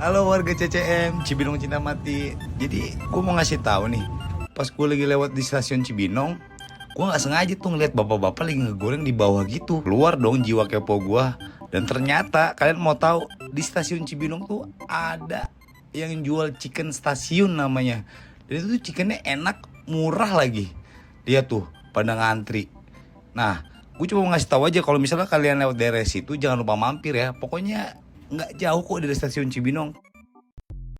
Halo warga CCM, Cibinong Cinta Mati. Jadi gue mau ngasih tahu nih, pas gue lagi lewat di stasiun Cibinong, gue nggak sengaja tuh ngeliat bapak-bapak lagi ngegoreng di bawah gitu. Keluar dong jiwa kepo gue. Dan ternyata kalian mau tahu di stasiun Cibinong tuh ada yang jual chicken stasiun namanya. Dan itu tuh chickennya enak, murah lagi. Dia tuh pada ngantri. Nah, gue cuma mau ngasih tahu aja kalau misalnya kalian lewat daerah situ jangan lupa mampir ya. Pokoknya nggak jauh kok dari stasiun Cibinong.